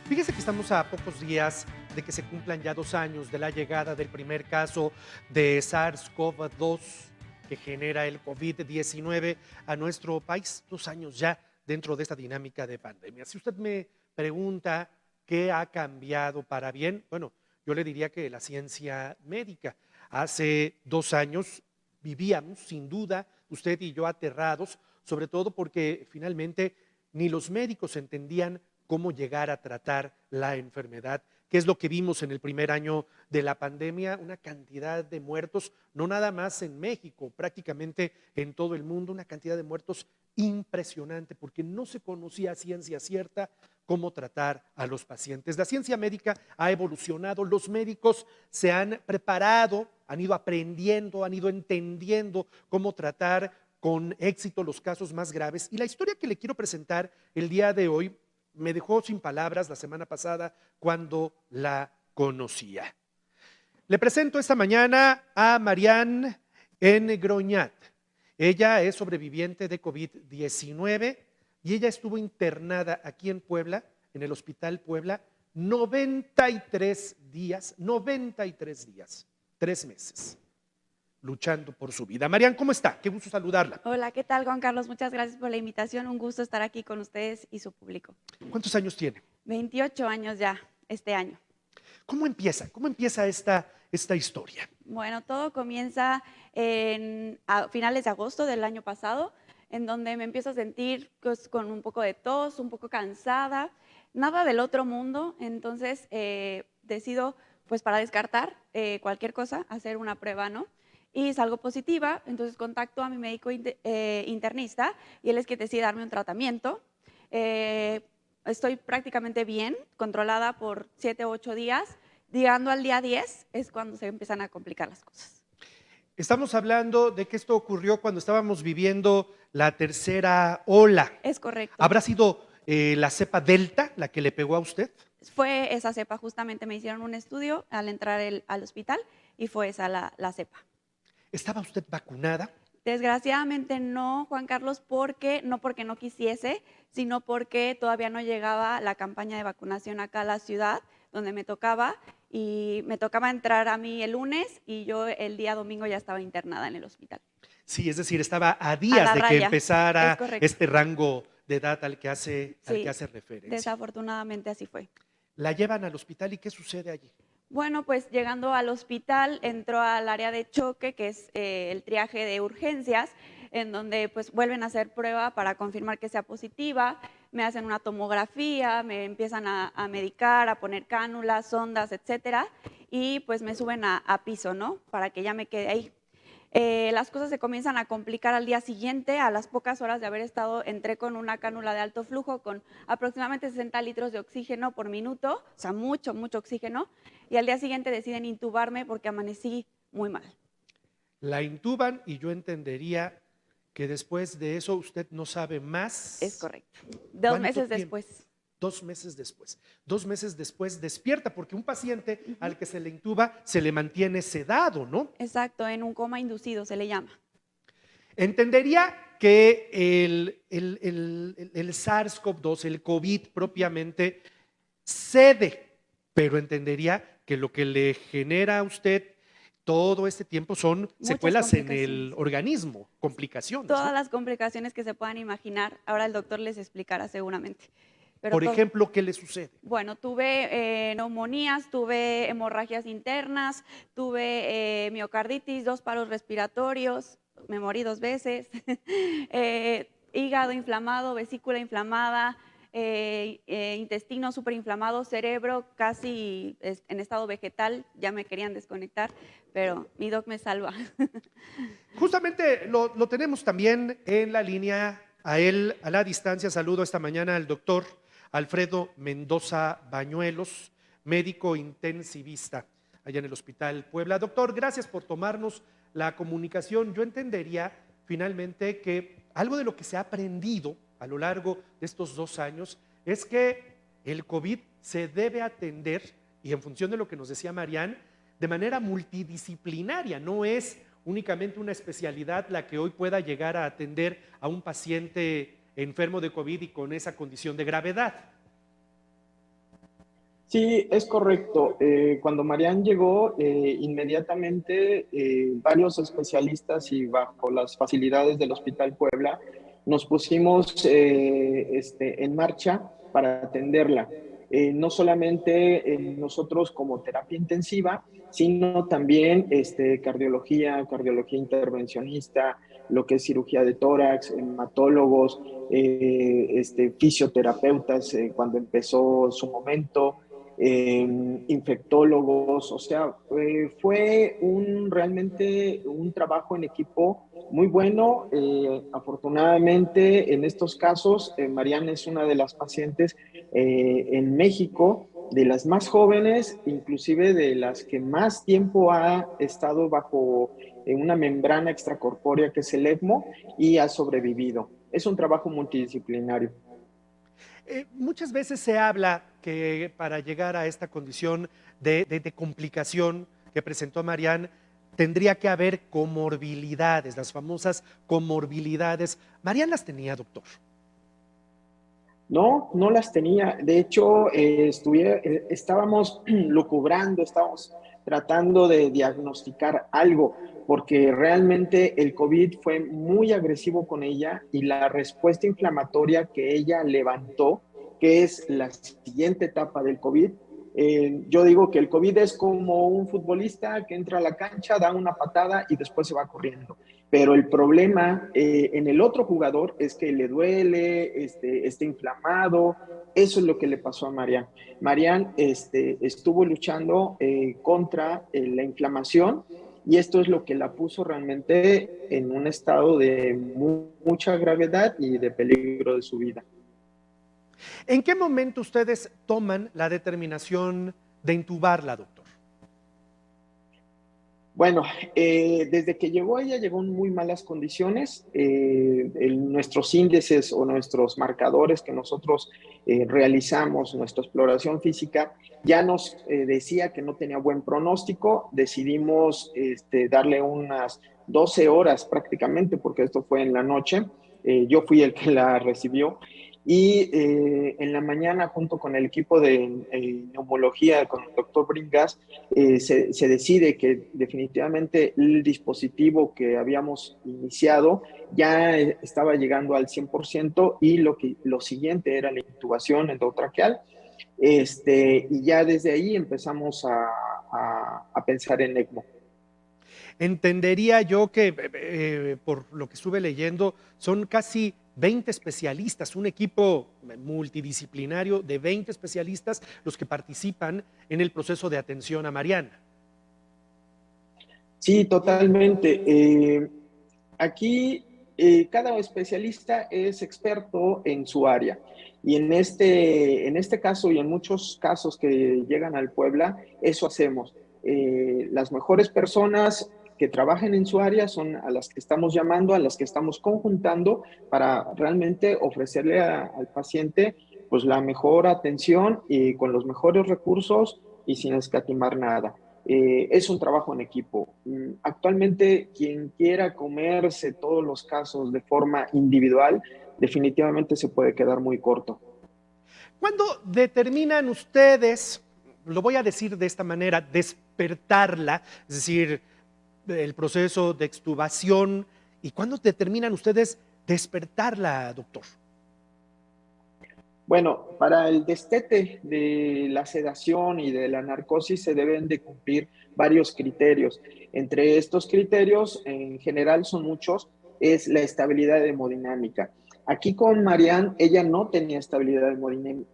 Fíjese que estamos a pocos días de que se cumplan ya 2 años de la llegada del primer caso de SARS-CoV-2 que genera el COVID-19 a nuestro país. 2 años ya dentro de esta dinámica de pandemia. Si usted me pregunta qué ha cambiado para bien, bueno, yo le diría que la ciencia médica. Hace 2 años vivíamos, sin duda, usted y yo aterrados, sobre todo porque finalmente ni los médicos entendían cómo llegar a tratar la enfermedad. ¿Qué es lo que vimos en el primer año de la pandemia? Una cantidad de muertos, no nada más en México, prácticamente en todo el mundo, una cantidad de muertos impresionante, porque no se conocía a ciencia cierta cómo tratar a los pacientes. La ciencia médica ha evolucionado, los médicos se han preparado, han ido aprendiendo, han ido entendiendo cómo tratar con éxito los casos más graves. Y la historia que le quiero presentar el día de hoy me dejó sin palabras la semana pasada cuando la conocía. Le presento esta mañana a Marianne Engroñat. Ella es sobreviviente de COVID-19 y ella estuvo internada aquí en Puebla, en el Hospital Puebla, 93 días, 3 meses, luchando por su vida. Marianne, ¿cómo está? Qué gusto saludarla. Hola, ¿qué tal, Juan Carlos? Muchas gracias por la invitación. Un gusto estar aquí con ustedes y su público. ¿Cuántos años tiene? 28 años ya este año. ¿Cómo empieza? ¿Cómo empieza esta historia? Bueno, todo comienza a finales de agosto del año pasado, en donde me empiezo a sentir pues, con un poco de tos, un poco cansada, nada del otro mundo. Entonces decido, pues para descartar cualquier cosa, hacer una prueba, ¿no? Y salgo positiva, entonces contacto a mi médico internista y él es que decide darme un tratamiento. Estoy prácticamente bien, controlada por 7 u 8 días. Llegando al día 10 es cuando se empiezan a complicar las cosas. Estamos hablando de que esto ocurrió cuando estábamos viviendo la tercera ola. Es correcto. ¿Habrá sido la cepa Delta la que le pegó a usted? Fue esa cepa, justamente me hicieron un estudio al entrar al hospital y fue esa la cepa. ¿Estaba usted vacunada? Desgraciadamente no, Juan Carlos, no porque no quisiese, sino porque todavía no llegaba la campaña de vacunación acá a la ciudad donde me tocaba, y me tocaba entrar a mí el lunes y yo el día domingo ya estaba internada en el hospital. Sí, es decir, estaba a A días la de que raya, es empezara correcto. este rango de edad al que Sí, hace referencia. desafortunadamente así fue. La llevan al hospital y ¿qué sucede allí? Bueno, pues llegando al hospital, entró al área de choque, que es el triaje de urgencias, en donde pues vuelven a hacer prueba para confirmar que sea positiva, me hacen una tomografía, me empiezan a medicar, a poner cánulas, sondas, etcétera, y pues me suben a piso, ¿no? Para que ya me quede ahí. Las cosas se comienzan a complicar al día siguiente. A las pocas horas de haber estado, entré con una cánula de alto flujo con aproximadamente 60 litros de oxígeno por minuto, o sea, mucho, mucho oxígeno, y al día siguiente deciden intubarme porque amanecí muy mal. La intuban y yo entendería que después de eso usted no sabe Es más. correcto. Dos ¿Cuánto meses tiempo? después. 2 meses después. 2 meses después despierta, porque un paciente Ujú. al que se le intuba se le mantiene sedado, ¿no? Exacto, en un coma inducido se le llama. Entendería que el SARS-CoV-2, el COVID propiamente, cede, pero entendería que lo que le genera a usted todo este tiempo son Muchas secuelas en el complicaciones. organismo, complicaciones, Todas ¿no? las complicaciones que se puedan imaginar, ahora el doctor les explicará seguramente. Pero Por todo. ejemplo, ¿qué le sucede? Bueno, tuve neumonías, tuve hemorragias internas, tuve miocarditis, 2 paros respiratorios, me morí 2 veces, hígado inflamado, vesícula inflamada, intestino superinflamado, cerebro casi en estado vegetal, ya me querían desconectar, pero mi doc me salva. Justamente lo tenemos también en la línea, a él a la distancia. Saludo esta mañana al doctor Alfredo Mendoza Bañuelos, médico intensivista allá en el Hospital Puebla. Doctor, gracias por tomarnos la comunicación. Yo entendería finalmente que algo de lo que se ha aprendido a lo largo de estos 2 años es que el COVID se debe atender, y en función de lo que nos decía Marianne, de manera multidisciplinaria. No es únicamente una especialidad la que hoy pueda llegar a atender a un paciente enfermo de COVID y con esa condición de gravedad. Sí, es correcto. Cuando Marian llegó, inmediatamente varios especialistas y bajo las facilidades del Hospital Puebla nos pusimos en marcha para atenderla. No solamente nosotros como terapia intensiva, sino también cardiología intervencionista, lo que es cirugía de tórax, hematólogos, fisioterapeutas cuando empezó su momento, infectólogos, o sea, fue realmente un trabajo en equipo muy bueno. Afortunadamente, en estos casos, Mariana es una de las pacientes en México, de las más jóvenes, inclusive de las que más tiempo ha estado bajo una membrana extracorpórea que es el ECMO y ha sobrevivido. Es un trabajo multidisciplinario. Muchas veces se habla que para llegar a esta condición de complicación que presentó Marianne, tendría que haber comorbilidades, las famosas comorbilidades. ¿Marianne las tenía, doctor? No, no las tenía. De hecho, estábamos lucubrando, estábamos tratando de diagnosticar algo, porque realmente el COVID fue muy agresivo con ella y la respuesta inflamatoria que ella levantó, que es la siguiente etapa del COVID. Yo digo que el COVID es como un futbolista que entra a la cancha, da una patada y después se va corriendo. Pero el problema en el otro jugador es que le duele, está inflamado. Eso es lo que le pasó a Marian. Marian estuvo luchando contra la inflamación y esto es lo que la puso realmente en un estado de mucha gravedad y de peligro de su vida. ¿En qué momento ustedes toman la determinación de intubarla, doctor? Bueno, desde que llegó ella llegó en muy malas condiciones. Nuestros índices o nuestros marcadores que nosotros realizamos, nuestra exploración física, ya nos decía que no tenía buen pronóstico. Decidimos darle unas 12 horas prácticamente, porque esto fue en la noche. Yo fui el que la recibió. Y en la mañana, junto con el equipo de neumología, con el doctor Bringas, se decide que definitivamente el dispositivo que habíamos iniciado ya estaba llegando al 100% y lo siguiente era la intubación endotraqueal. Y ya desde ahí empezamos a pensar en ECMO. Entendería yo que, por lo que estuve leyendo, son casi 20 especialistas, un equipo multidisciplinario de 20 especialistas los que participan en el proceso de atención a Mariana. Sí, totalmente. Aquí cada especialista es experto en su área. Y en este caso y en muchos casos que llegan al Puebla, eso hacemos. Las mejores personas que trabajen en su área son a las que estamos llamando, a las que estamos conjuntando para realmente ofrecerle al paciente pues la mejor atención y con los mejores recursos y sin escatimar nada. Es un trabajo en equipo. Actualmente, quien quiera comerse todos los casos de forma individual, definitivamente se puede quedar muy corto. ¿Cuándo determinan ustedes, lo voy a decir de esta manera, despertarla, es decir, el proceso de extubación, y cuándo determinan ustedes despertarla, doctor? Bueno, para el destete de la sedación y de la narcosis se deben de cumplir varios criterios. Entre estos criterios, en general son muchos, es la estabilidad hemodinámica. Aquí con Marianne, ella no tenía estabilidad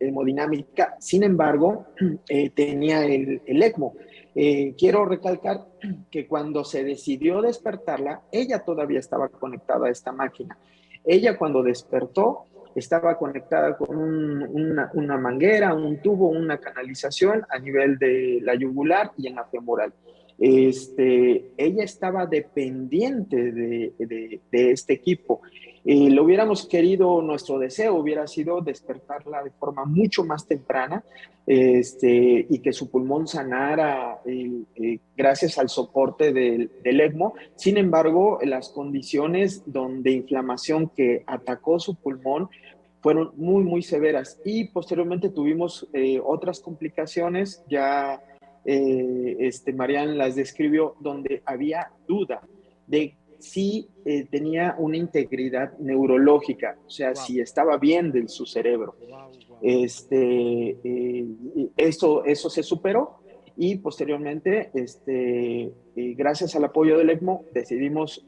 hemodinámica, sin embargo, tenía el ECMO. Quiero recalcar que cuando se decidió despertarla, ella todavía estaba conectada a esta máquina. Ella cuando despertó, estaba conectada con una manguera, un tubo, una canalización a nivel de la yugular y en la femoral. Ella estaba dependiente de este equipo. Lo hubiéramos querido, nuestro deseo hubiera sido despertarla de forma mucho más temprana, y que su pulmón sanara gracias al soporte del ECMO. Sin embargo, las condiciones donde inflamación que atacó su pulmón fueron muy, muy severas. Y posteriormente tuvimos otras complicaciones, ya Marian las describió, donde había duda de si tenía una integridad neurológica, o sea, Wow, si estaba bien de su cerebro. wow, wow. Eso se superó y posteriormente, gracias al apoyo del ECMO, decidimos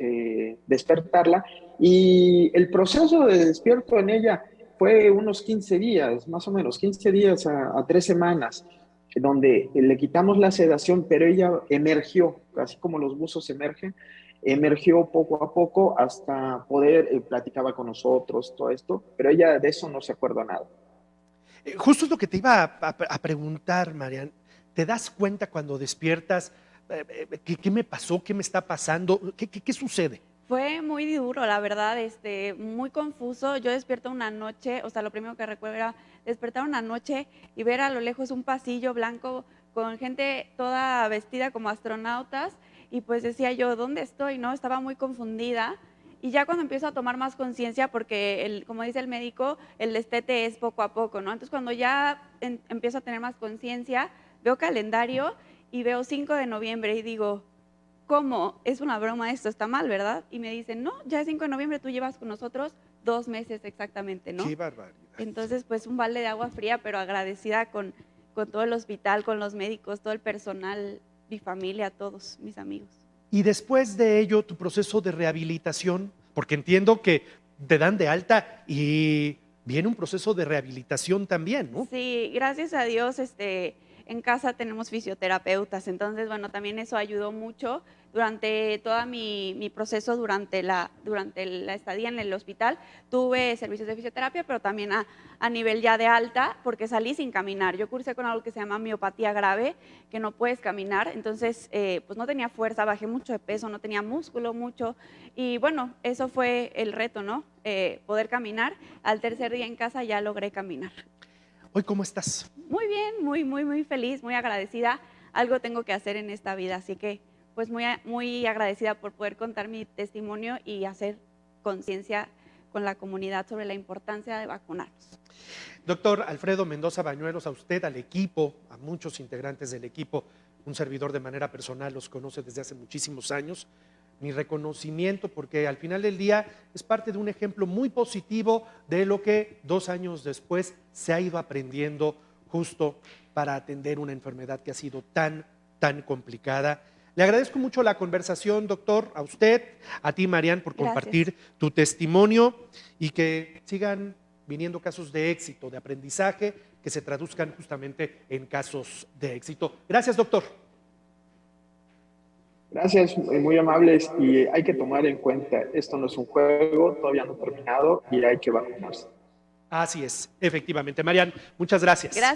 despertarla y el proceso de despierto en ella fue unos 15 días, más o menos, 15 días a 3 semanas, donde le quitamos la sedación, pero ella emergió, así como los buzos emergen, emergió poco a poco hasta poder, platicaba con nosotros, todo esto, pero ella de eso no se acuerda nada. Justo es lo que te iba a preguntar, Marian. ¿Te das cuenta cuando despiertas qué me pasó, qué me está pasando, qué sucede? Fue muy duro, la verdad, muy confuso. Yo despierto una noche, o sea, lo primero que recuerdo era despertar una noche y ver a lo lejos un pasillo blanco con gente toda vestida como astronautas y pues decía yo, ¿dónde estoy? ¿No? Estaba muy confundida. Y ya cuando empiezo a tomar más conciencia, porque como dice el médico, el destete es poco a poco, ¿no? Entonces cuando ya empiezo a tener más conciencia, veo calendario y veo 5 de noviembre y digo, ¿cómo? Es una broma esto, está mal, ¿verdad? Y me dicen, no, ya es 5 de noviembre, tú llevas con nosotros 2 meses exactamente, ¿no? Qué barbaridad. Entonces, pues un balde de agua fría, pero agradecida con todo el hospital, con los médicos, todo el personal, mi familia, todos mis amigos. Y después de ello, tu proceso de rehabilitación, porque entiendo que te dan de alta y viene un proceso de rehabilitación también, ¿no? Sí, gracias a Dios, en casa tenemos fisioterapeutas, entonces, bueno, también eso ayudó mucho durante todo mi proceso, durante la estadía en el hospital, tuve servicios de fisioterapia, pero también a nivel ya de alta, porque salí sin caminar. Yo cursé con algo que se llama miopatía grave, que no puedes caminar, entonces, pues no tenía fuerza, bajé mucho de peso, no tenía músculo mucho, y bueno, eso fue el reto, ¿no? Poder caminar. Al tercer día en casa ya logré caminar. Hoy, ¿cómo estás? Muy bien, muy, muy, muy feliz, muy agradecida. Algo tengo que hacer en esta vida, así que pues muy, muy agradecida por poder contar mi testimonio y hacer conciencia con la comunidad sobre la importancia de vacunarnos. Doctor Alfredo Mendoza Bañuelos, a usted, al equipo, a muchos integrantes del equipo, un servidor de manera personal los conoce desde hace muchísimos años. Mi reconocimiento, porque al final del día es parte de un ejemplo muy positivo de lo que 2 años después se ha ido aprendiendo justo para atender una enfermedad que ha sido tan complicada. Le agradezco mucho la conversación, doctor, a usted, a ti, Marian, por compartir tu testimonio y que sigan viniendo casos de éxito, de aprendizaje, que se traduzcan justamente en casos de éxito. Gracias, doctor. Gracias, muy amables, y hay que tomar en cuenta, esto no es un juego, todavía no ha terminado y hay que vacunarse. Así es, efectivamente. Marian, muchas gracias. Gracias.